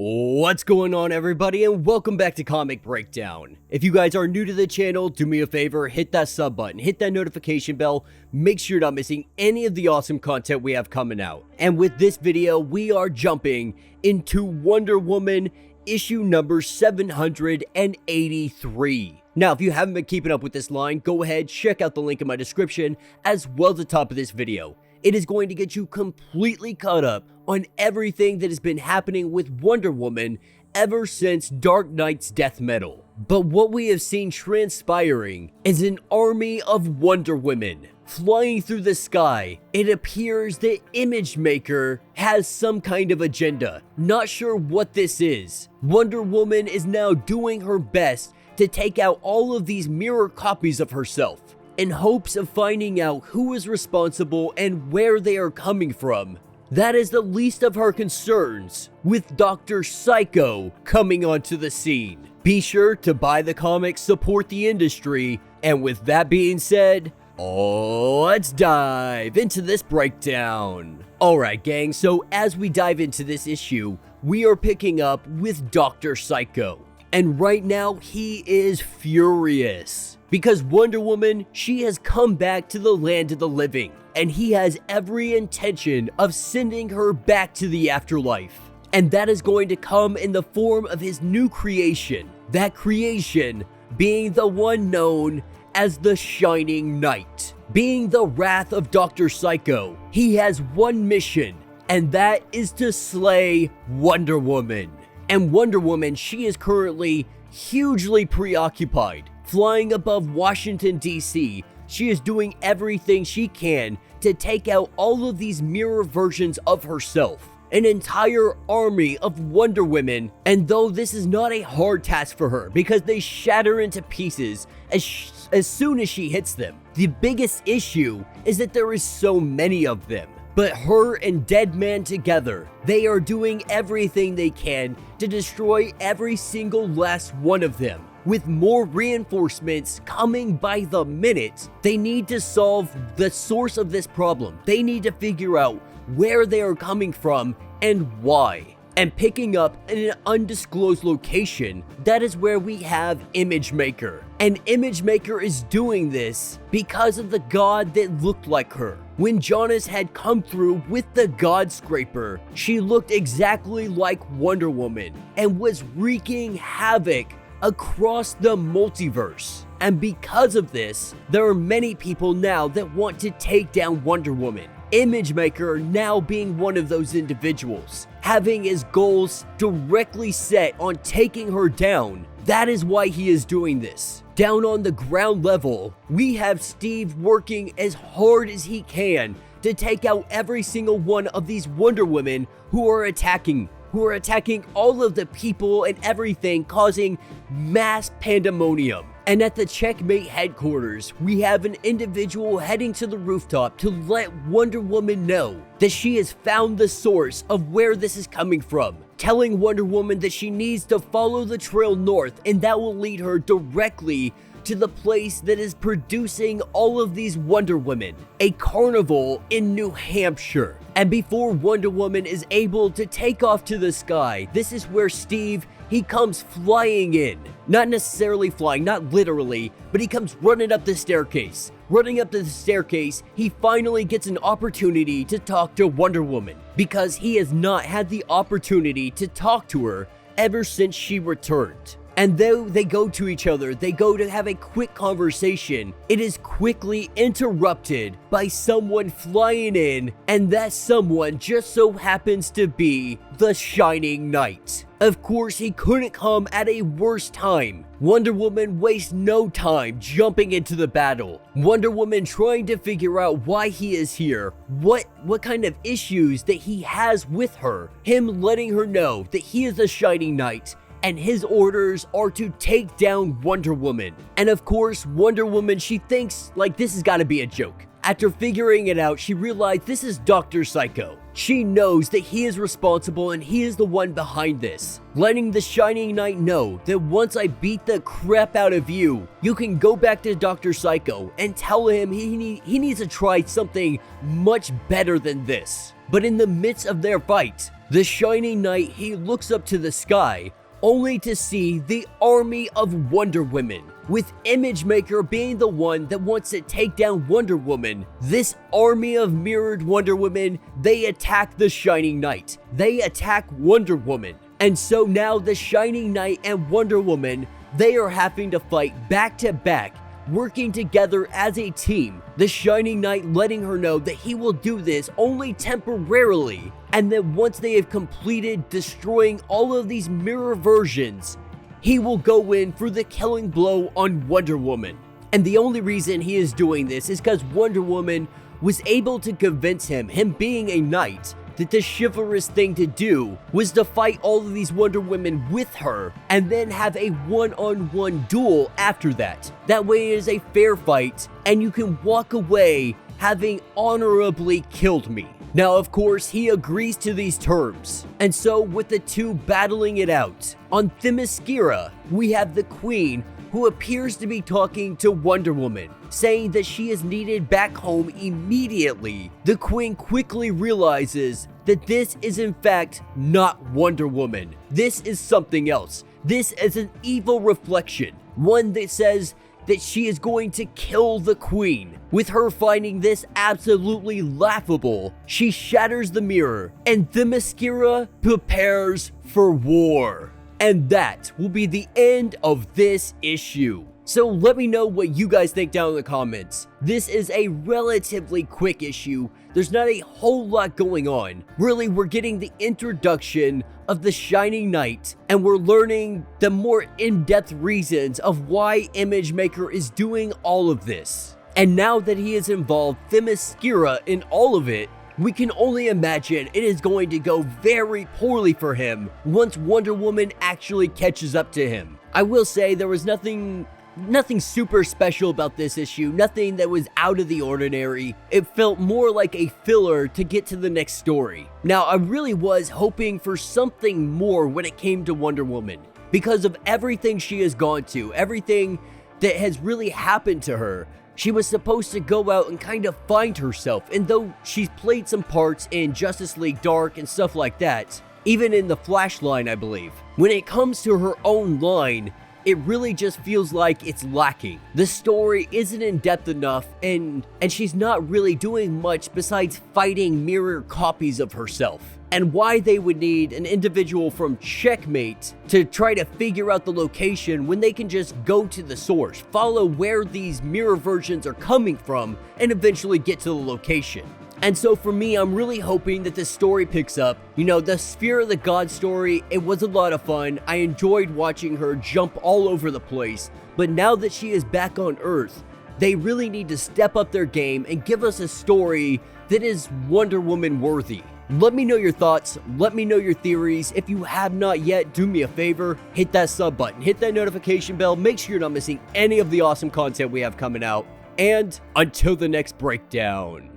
What's going on, everybody, and welcome back to Comic Breakdown. If you guys are new to the channel, do me a favor, hit that sub button, hit that notification bell, make sure you're not missing any of the awesome content we have coming out. And with this video, we are jumping into Wonder Woman issue number 783. Now, if you haven't been keeping up with this line, go ahead, check out the link in my description, as well as the top of this video. It is going to get you completely caught up on everything that has been happening with Wonder Woman ever since Dark Knight's death metal. But what we have seen transpiring is an army of Wonder Women flying through the sky. It appears that Image Maker has some kind of agenda. Not sure what this is. Wonder Woman is now doing her best to take out all of these mirror copies of herself, in hopes of finding out who is responsible and where they are coming from. That is the least of her concerns, with Dr. Psycho coming onto the scene. Be sure to buy the comics, support the industry, and with that being said, let's dive into this breakdown. Alright gang, so as we dive into this issue, we are picking up with Dr. Psycho. And right now, he is furious because Wonder Woman, she has come back to the land of the living, and he has every intention of sending her back to the afterlife. And that is going to come in the form of his new creation, that creation being the one known as the Shining Knight. Being the wrath of Dr. Psycho, he has one mission, and that is to slay Wonder Woman. And Wonder Woman, she is currently hugely preoccupied, flying above Washington, D.C. She is doing everything she can to take out all of these mirror versions of herself. An entire army of Wonder Women, and though this is not a hard task for her because they shatter into pieces as soon as she hits them, the biggest issue is that there is so many of them. But her and Deadman together, they are doing everything they can to destroy every single last one of them. With more reinforcements coming by the minute, they need to solve the source of this problem. They need to figure out where they are coming from and why. And picking up in an undisclosed location, that is where we have Image Maker. And Image Maker is doing this because of the god that looked like her. When Jonas had come through with the God Scraper, she looked exactly like Wonder Woman and was wreaking havoc across the multiverse. And because of this, there are many people now that want to take down Wonder Woman. Image Maker now being one of those individuals, having his goals directly set on taking her down. That is why he is doing this. Down on the ground level, we have Steve working as hard as he can to take out every single one of these Wonder Women who are attacking all of the people and everything, causing mass pandemonium. And at the Checkmate headquarters, we have an individual heading to the rooftop to let Wonder Woman know that she has found the source of where this is coming from, telling Wonder Woman that she needs to follow the trail north, and that will lead her directly to the place that is producing all of these Wonder Women, a carnival in New Hampshire. And before Wonder Woman is able to take off to the sky, this is where Steve, he comes flying in. Not necessarily flying, not literally, but he comes running up the staircase. Running up the staircase, he finally gets an opportunity to talk to Wonder Woman, because he has not had the opportunity to talk to her ever since she returned. And though they go to each other, they go to have a quick conversation, it is quickly interrupted by someone flying in, and that someone just so happens to be the Shining Knight. Of course, he couldn't come at a worse time. Wonder Woman wastes no time jumping into the battle. Wonder Woman trying to figure out why he is here, what kind of issues that he has with her, him letting her know that he is the Shining Knight, and his orders are to take down Wonder Woman. And of course, Wonder Woman, she thinks like this has got to be a joke. After figuring it out, she realized this is Dr. Psycho. She knows that he is responsible and he is the one behind this, letting the Shining Knight know that once I beat the crap out of you, you can go back to Dr. Psycho and tell him he needs to try something much better than this. But in the midst of their fight, the Shining Knight, he looks up to the sky only to see the army of Wonder Women, with Imagemaker being the one that wants to take down Wonder Woman. This army of mirrored Wonder Women, they attack the Shining Knight. They attack Wonder Woman. And so now the Shining Knight and Wonder Woman, they are having to fight back to back, working together as a team. The Shining Knight letting her know that he will do this only temporarily, and that once they have completed destroying all of these mirror versions, he will go in for the killing blow on Wonder Woman. And the only reason he is doing this is because Wonder Woman was able to convince him being a knight, that the chivalrous thing to do was to fight all of these Wonder Women with her and then have a one-on-one duel after that. That way it is a fair fight and you can walk away having honorably killed me. Now, of course, he agrees to these terms. And so with the two battling it out, on Themyscira, we have the Queen, who appears to be talking to Wonder Woman, saying that she is needed back home immediately. The Queen quickly realizes that this is in fact not Wonder Woman. This is something else. This is an evil reflection, one that says that she is going to kill the Queen. With her finding this absolutely laughable, she shatters the mirror, and Themyscira prepares for war. And that will be the end of this issue. So let me know what you guys think down in the comments. This is a relatively quick issue. There's not a whole lot going on. Really, we're getting the introduction of the Shining Knight, and we're learning the more in-depth reasons of why Imagemaker is doing all of this. And now that he is involved, Themyscira, in all of it, we can only imagine it is going to go very poorly for him once Wonder Woman actually catches up to him. I will say there was nothing super special about this issue, nothing that was out of the ordinary. It felt more like a filler to get to the next story. Now, I really was hoping for something more when it came to Wonder Woman, because of everything she has gone to, everything that has really happened to her. She was supposed to go out and kind of find herself, and though she's played some parts in Justice League Dark and stuff like that, even in the Flash line, I believe, when it comes to her own line, it really just feels like it's lacking. The story isn't in depth enough, and she's not really doing much besides fighting mirror copies of herself. And why they would need an individual from Checkmate to try to figure out the location when they can just go to the source, follow where these mirror versions are coming from, and eventually get to the location. And so for me, I'm really hoping that this story picks up. You know, the Sphere of the God story, it was a lot of fun. I enjoyed watching her jump all over the place. But now that she is back on Earth, they really need to step up their game and give us a story that is Wonder Woman worthy. Let me know your thoughts, let me know your theories. If you have not yet, do me a favor, hit that sub button, hit that notification bell, make sure you're not missing any of the awesome content we have coming out. And until the next breakdown.